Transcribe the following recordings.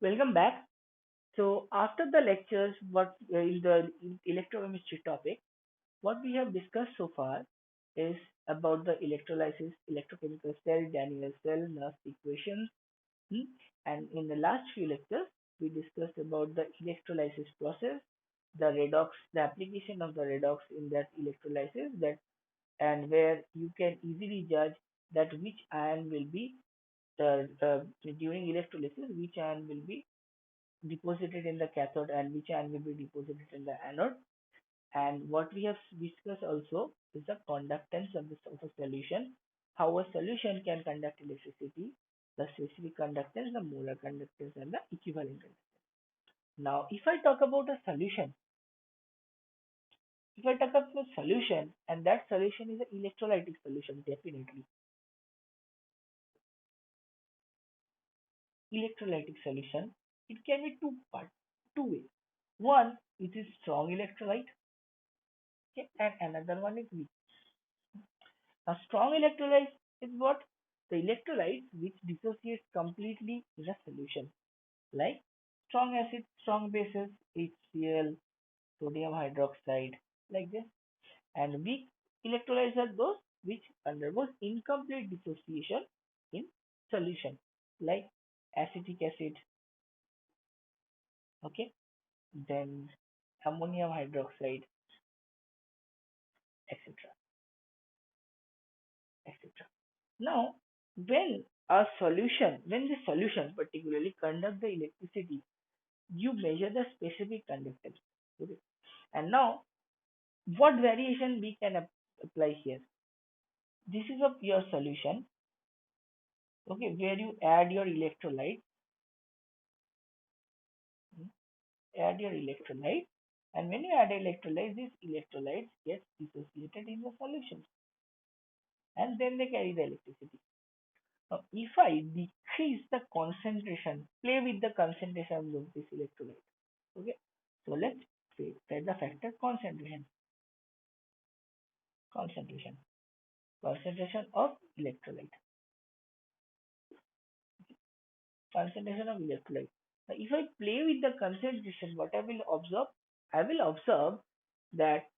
Welcome back. So after the lectures, what in the electrochemistry topic, what we have discussed so far is about the electrolysis, electrochemical cell, Daniell cell, Nernst equations, hmm? And in the last few lectures, we discussed about the electrolysis process, the redox, the application of the redox in that electrolysis, that and where you can easily judge that which ion will be during electrolysis, which ion will be deposited in the cathode and which ion will be deposited in the anode. And what we have discussed also is the conductance of a solution, how a solution can conduct electricity, the specific conductance, the molar conductance, and the equivalent conductance. Now, if I talk about a solution, and that solution is an electrolytic solution, definitely. Electrolytic solution, it can be two ways. One, it is strong electrolyte, okay, and another one is weak. A strong electrolyte is what? The electrolyte which dissociates completely in a solution, like strong acid, strong bases, HCl, sodium hydroxide, like this. And weak electrolytes are those which undergoes incomplete dissociation in solution, like acetic acid, okay, then ammonium hydroxide, etc. etc. Now, when the solution particularly conduct the electricity, you measure the specific conductance. Okay. And now, what variation we can apply here? This is a pure solution, okay, where you add your electrolyte, mm, add your electrolyte, and when you add electrolyte, these electrolytes get dissociated in the solution, and then they carry the electricity. Now, if I decrease the concentration, play with the concentration of this electrolyte. Okay, so let's set the factor concentration, concentration, concentration of electrolyte, concentration of electrolyte. Now, if I play with the concentration, what I will observe that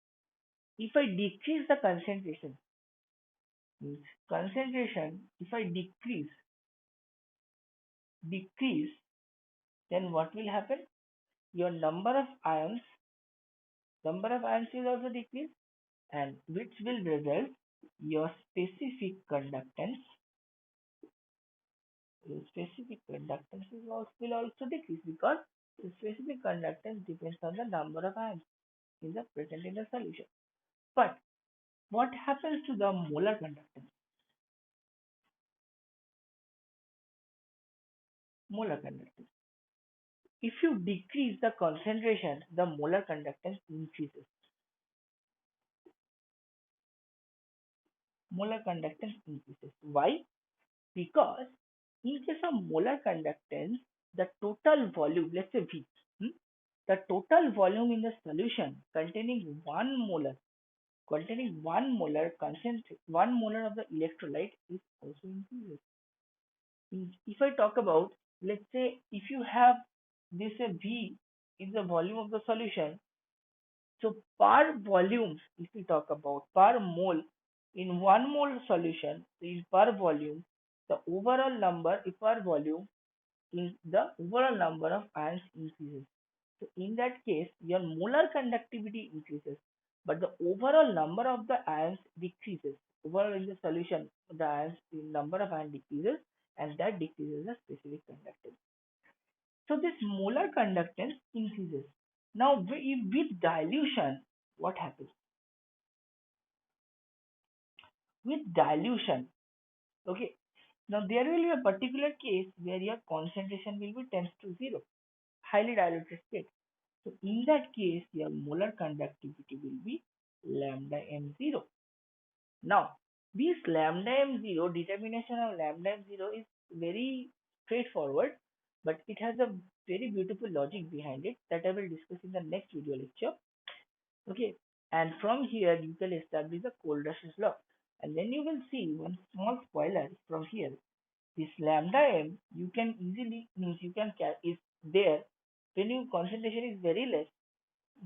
if I decrease the concentration, means concentration, if I decrease, then what will happen? Your number of ions will also decrease, and which will result your specific conductance will also decrease, because the specific conductance depends on the number of ions present in the solution. But what happens to the molar conductance? Molar conductance. If you decrease the concentration, the molar conductance increases. Molar conductance increases. Why? Because in case of molar conductance, the total volume, let's say V, hmm, the total volume in the solution containing 1 molar of the electrolyte is also increases. If I talk about, let's say, if you have this V is the volume of the solution, so per volume, if we talk about per mole, in 1 mole solution, in per volume, the overall number per volume in the overall number of ions increases. So in that case, your molar conductivity increases, but the overall number of the ions decreases. Overall in the solution, the number of ions decreases, and that decreases the specific conductance. So this molar conductance increases. Now with dilution, what happens? With dilution, okay. Now there will be a particular case where your concentration will be tends to zero, highly diluted state. So in that case, your molar conductivity will be lambda m0. Now, this lambda m0, determination of lambda m0 is very straightforward, but it has a very beautiful logic behind it that I will discuss in the next video lecture. Okay, and from here you can establish the Cold-Rush's law, and then you will see one small spoiler from here. This lambda m you can easily means you can is there, when your concentration is very less,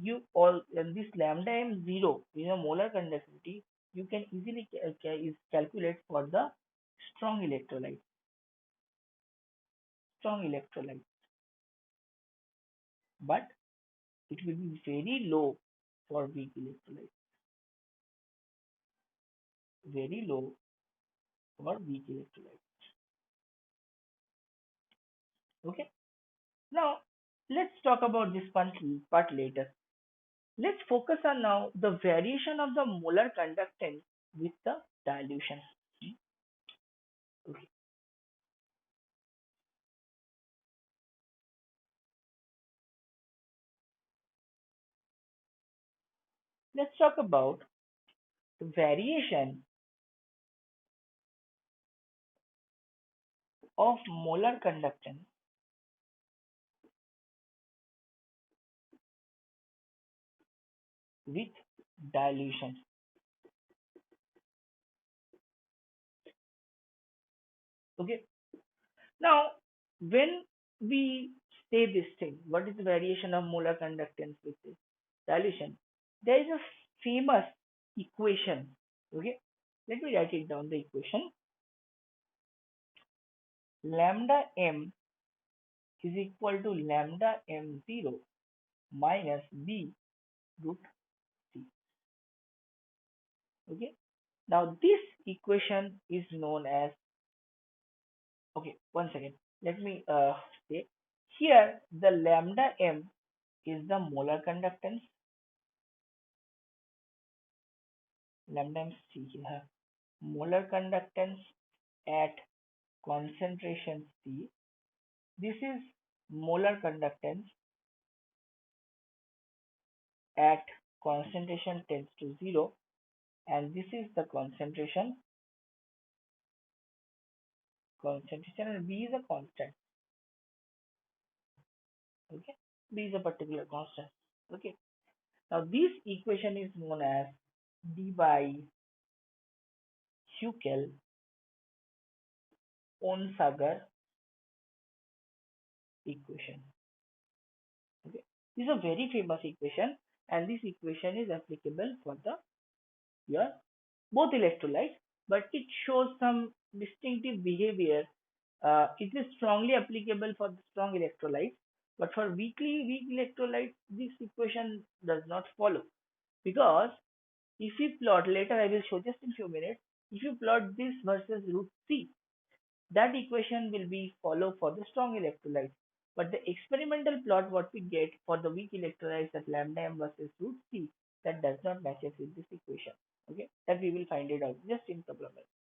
you all and this lambda m zero in a molar conductivity, you can easily is calculate for the strong electrolyte, strong electrolyte, but it will be very low for weak electrolyte, very low for weak electrolyte. Okay. Now let's talk about this part later. Let's focus on now the variation of the molar conductance with the dilution. Okay. Let's talk about the variation of molar conductance with dilution. Okay. Now, when we say this thing, what is the variation of molar conductance with this dilution? There is a famous equation. Okay. Let me write it down. The equation lambda m is equal to lambda m0 minus b root c. Okay. Now this equation is known as, okay, one second. Let me say here the lambda m is the molar conductance. Lambda m c here. Molar conductance at concentration C. This is molar conductance at concentration tends to 0, and this is the concentration, and B is a constant. Okay, B is a particular constant. Okay, now this equation is known as d by Huckel Onsager equation. Okay, this is a very famous equation, and this equation is applicable for the your both electrolytes, but it shows some distinctive behavior. It is strongly applicable for the strong electrolytes, but for weak electrolytes, this equation does not follow, because if you plot later, I will show just in few minutes. If you plot this versus root C, that equation will be follow for the strong electrolytes. But the experimental plot what we get for the weak electrolytes at lambda m versus root C, that does not matches with this equation. Okay, that we will find it out just in couple of minutes.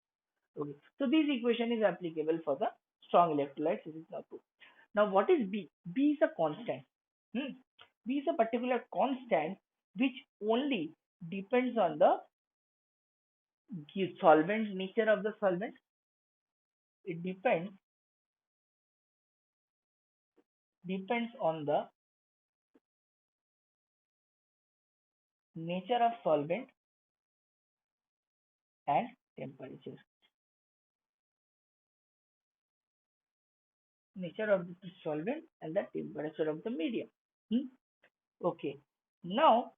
Okay, so this equation is applicable for the strong electrolytes. This is now true. Now what is B? B is a constant. Hmm. B is a particular constant which only depends on the solvent nature of the solvent. It depends on the nature of solvent and temperature. Nature of the solvent and the temperature of the medium. Hmm? Okay. Now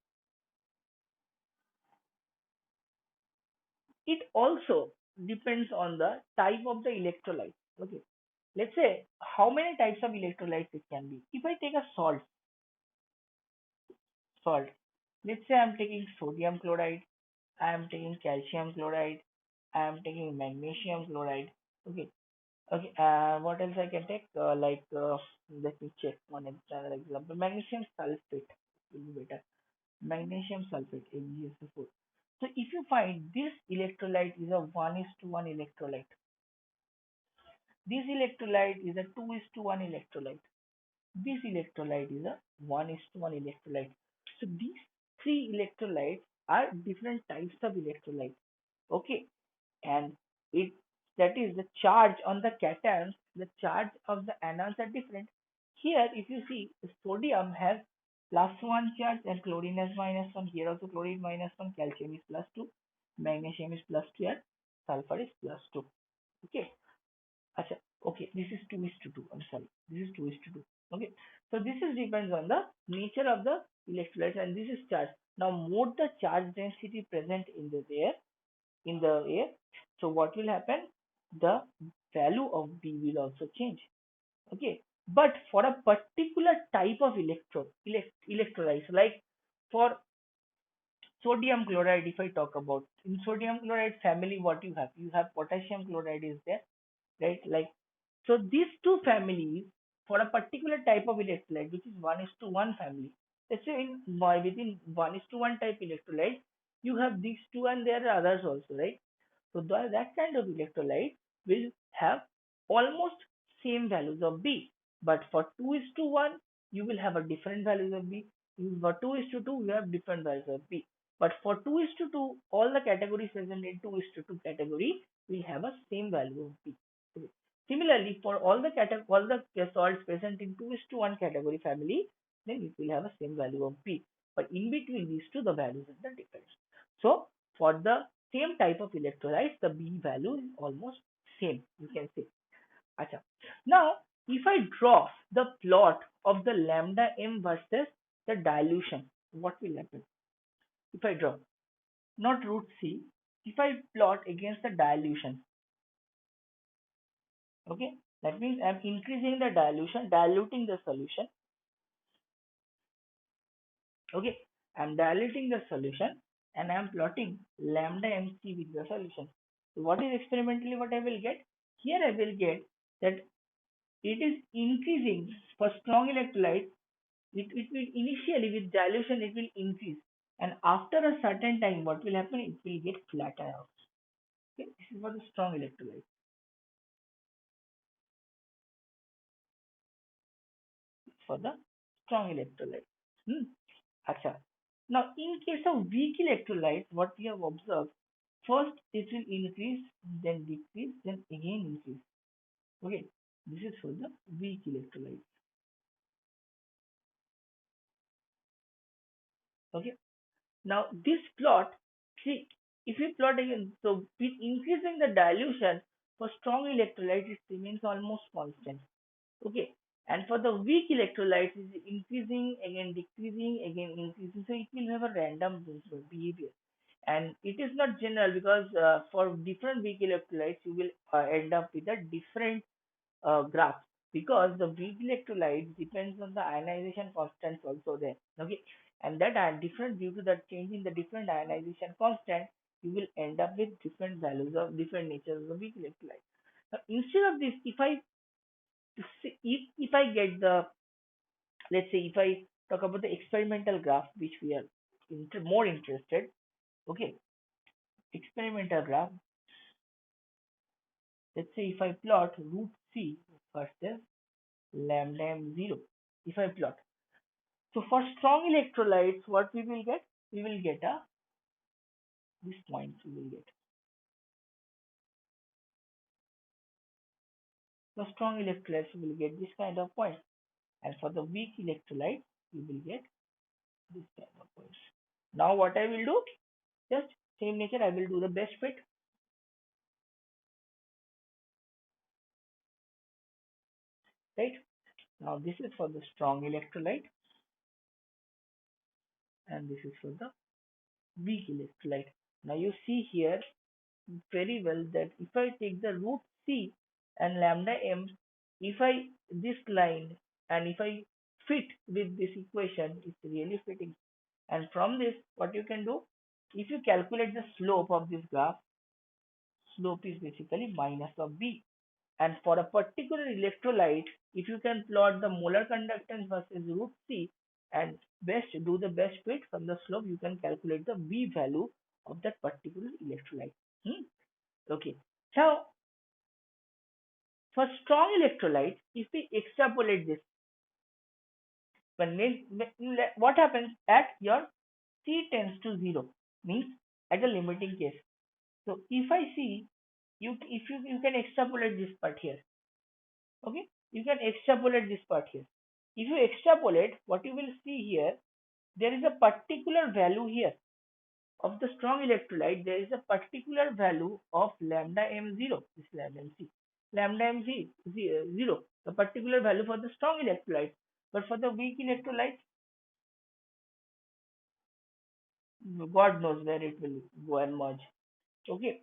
it also depends on the type of the electrolyte. Okay. Let's say how many types of electrolytes it can be. If I take a salt. Let's say I'm taking sodium chloride, I am taking calcium chloride, I am taking magnesium chloride. Okay. Okay. What else I can take? Let me check one another example. Magnesium sulfate will be better. Magnesium sulfate, MgSO4. So if you find this electrolyte is a 1:1 electrolyte, this electrolyte is a 2:1 electrolyte, this electrolyte is a 1:1 electrolyte. So these three electrolytes are different types of electrolytes. Okay, and it that is the charge on the cations, the charge of the anions are different. Here, if you see, the sodium has +1 charge and chlorine has -1. Here also chlorine -1, calcium is +2, magnesium is +2, and sulfur is +2. Okay. Acha. Okay, this is 2:2. I'm sorry. This is 2:2. Okay, so this is depends on the nature of the electrolytes, and this is charge. Now, more the charge density present in the air, so what will happen? The value of B will also change. Okay, but for a particular type of electrolytes, like for sodium chloride, if I talk about in sodium chloride family, what you have potassium chloride is there, right? Like, so these two families, for a particular type of electrolyte, which is 1 is to 1 family, let's say within 1 is to 1 type electrolyte, you have these two and there are others also, right? So that kind of electrolyte will have almost same values of B. But for 2 is to 1, you will have a different values of B. For 2 is to 2, you have different values of B. But for 2 is to 2, all the categories present in 2 is to 2 category will have a same value of B. Okay. Similarly, for all the salts present in 2 is to 1 category family, then it will have a same value of B. But in between these two, the values are the difference. So for the same type of electrolytes, the B value is almost same, you can say. Acha. Now, if I draw the plot of the lambda m versus the dilution, what will happen? If I draw, not root C, if I plot against the dilution, okay, that means I'm increasing the dilution, diluting the solution, okay, I'm diluting the solution and I'm plotting lambda mc with the solution. So what is experimentally what I will get? Here I will get that it is increasing for strong electrolyte. It will initially with dilution it will increase, and after a certain time what will happen? It will get flatten out. Okay, this is for the strong electrolyte. For the strong electrolyte. Hmm. Acha. Now, in case of weak electrolyte, what we have observed, first it will increase, then decrease, then again increase. Okay, this is for the weak electrolyte. Okay, now this plot, see, if we plot again, so with increasing the dilution for strong electrolyte, it remains almost constant. Okay, and for the weak electrolytes, it's increasing, again decreasing, again increasing. So it will have a random behavior. And it is not general because for different weak electrolytes, you will end up with a different graph because the weak electrolyte depends on the ionization constants also there. Okay, and that are different due to the change in the different ionization constant, you will end up with different values of different natures of the weak electrolyte. Now, instead of this, if I get the, let's say if I talk about the experimental graph which we are more interested, okay, experimental graph, let's say if I plot root C versus lambda m0, if I plot, so for strong electrolytes what we will get? We will get a, this point we will get, for strong electrolytes we will get this kind of point, and for the weak electrolyte we will get this kind of points. Now what I will do, just same nature, I will do the best fit, right? Now this is for the strong electrolyte and this is for the weak electrolyte. Now you see here very well that if I take the root C and lambda m, if I this line and if I fit with this equation, it's really fitting. And from this, what you can do, if you calculate the slope of this graph, slope is basically minus of B. And for a particular electrolyte, if you can plot the molar conductance versus root C and do the best fit from the slope, you can calculate the V value of that particular electrolyte. Hmm? Okay. Now, for strong electrolytes, if we extrapolate this, what happens at your C tends to 0, means at the limiting case. So if I see, if you can extrapolate this part here, okay, you can extrapolate this part here. If you extrapolate, what you will see here, there is a particular value here of the strong electrolyte. There is a particular value of lambda m0, this lambda mc, lambda mc 0. The particular value for the strong electrolyte. But for the weak electrolyte, God knows where it will go and merge. Okay.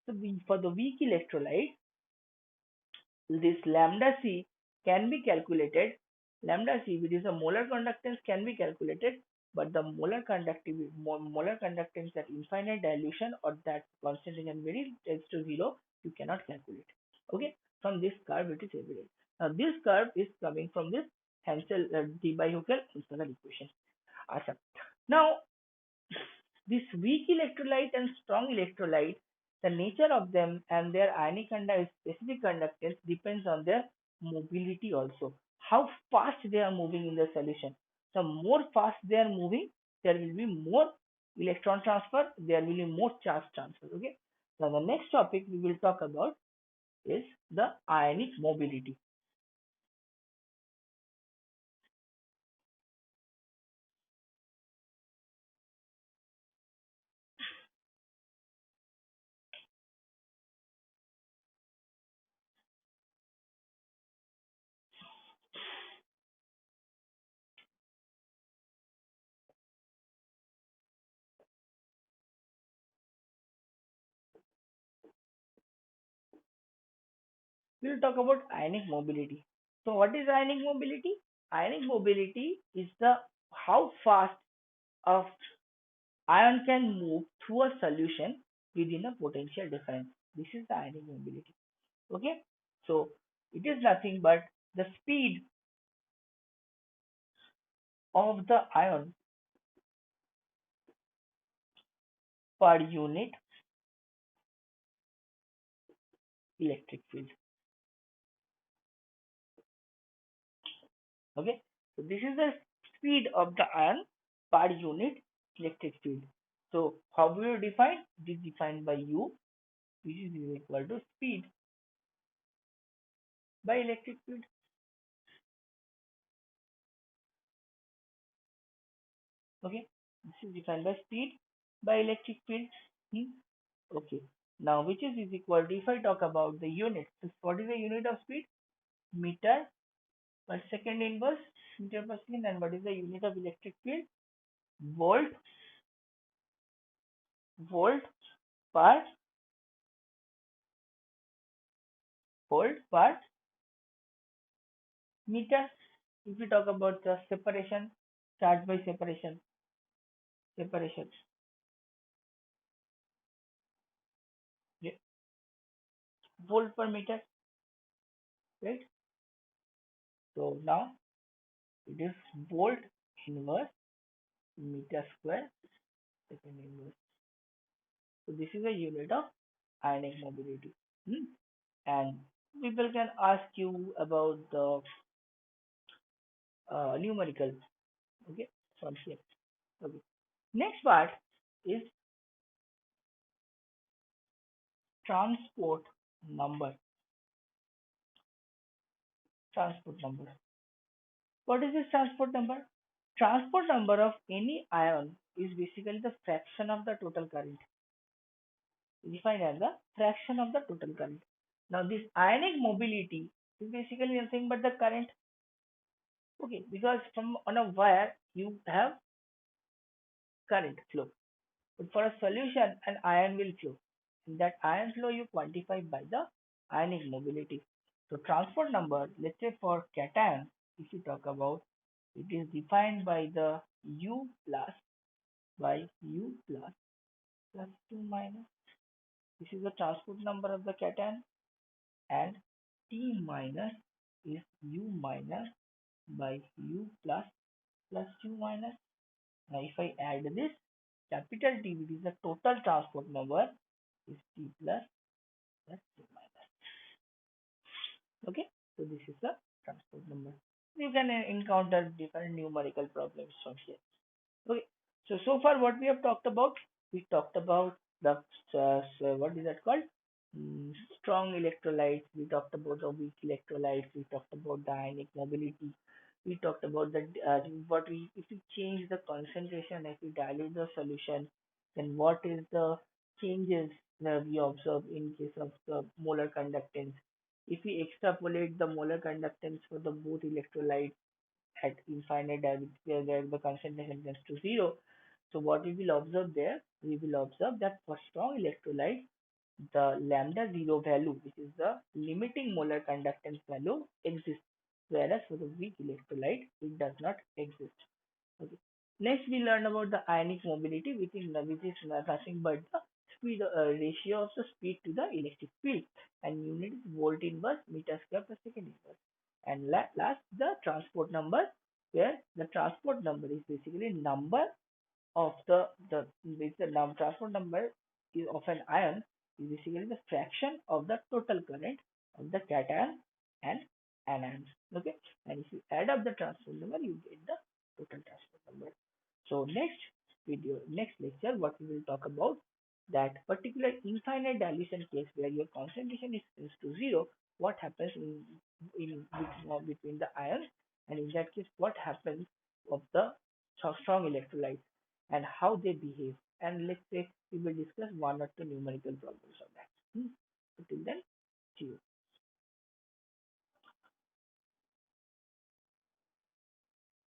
So for the weak electrolyte, this lambda C can be calculated. Lambda C, which is a molar conductance, can be calculated, but the molar conductance at infinite dilution or that concentration very tends to zero, you cannot calculate. Okay, from this curve it is evident. Now this curve is coming from this Hansel Debye-Hückel-Hunsaker equation. Awesome. Now this weak electrolyte and strong electrolyte, the nature of them and their specific conductance depends on their mobility also. How fast they are moving in the solution. The more fast they are moving, there will be more electron transfer, there will be more charge transfer. Okay. Now the next topic we will talk about is the ionic mobility. We will talk about ionic mobility. So what is ionic mobility? Ionic mobility is the how fast a ion can move through a solution within a potential difference. This is the ionic mobility. Okay, so it is nothing but the speed of the ion per unit electric field. Okay, so this is the speed of the ion per unit electric field. So how will you define? It is defined by U, which is equal to speed by electric field. Okay, this is defined by speed by electric field. Hmm? Okay, now which is equal to, if I talk about the unit, so what is the unit of speed? Meter per second inverse, meter per second, and what is the unit of electric field? Volt, volt per volt per meter. If we talk about the separation, charge by separation, separation, yeah, volt per meter, right? So now it is volt inverse meter square second inverse. So this is a unit of ionic mobility. Hmm? And people can ask you about the numerical. Okay, from here. Okay. Next part is transport number. Transport number. What is this transport number? Transport number of any ion is basically the fraction of the total current. Defined as the fraction of the total current. Now this ionic mobility is basically nothing but the current. Okay, because from on a wire you have current flow. But for a solution, an ion will flow. In that ion flow, you quantify by the ionic mobility. So transport number, let's say for cation, if you talk about, it is defined by the U plus by U plus plus 2 minus. This is the transport number of the cation, and T minus is U minus by U plus plus 2 minus. Now if I add this capital T, which is the total transport number, is T plus plus T minus. Okay, so this is the transport number. You can encounter different numerical problems from here. Okay, so far what we have talked about, we talked about the what is that called? Strong electrolytes. We talked about the weak electrolytes. We talked about the ionic mobility. We talked about the what we if we change the concentration, if we dilute the solution, then what is the changes that we observe in case of the molar conductance. If we extrapolate the molar conductance for the both electrolytes at infinite diameter where the concentration tends to zero, so what we will observe there, we will observe that for strong electrolytes, the lambda zero value, which is the limiting molar conductance value, exists, whereas for the weak electrolyte, it does not exist. Okay. Next, we learn about the ionic mobility, which is nothing but the speed ratio of the speed to the electric field, and unit is volt inverse meter square per second inverse. And last, the transport number, where the transport number is basically number of the transport number is of an ion is basically the fraction of the total current of the cation and anions. Okay, and if you add up the transport number, you get the total transport number. So next lecture, what we will talk about, that particular infinite dilution case where your concentration is tends to zero, what happens between the ions, and in that case, what happens of the strong electrolytes and how they behave. And let's say we will discuss one or two numerical problems of that. So till then, see you.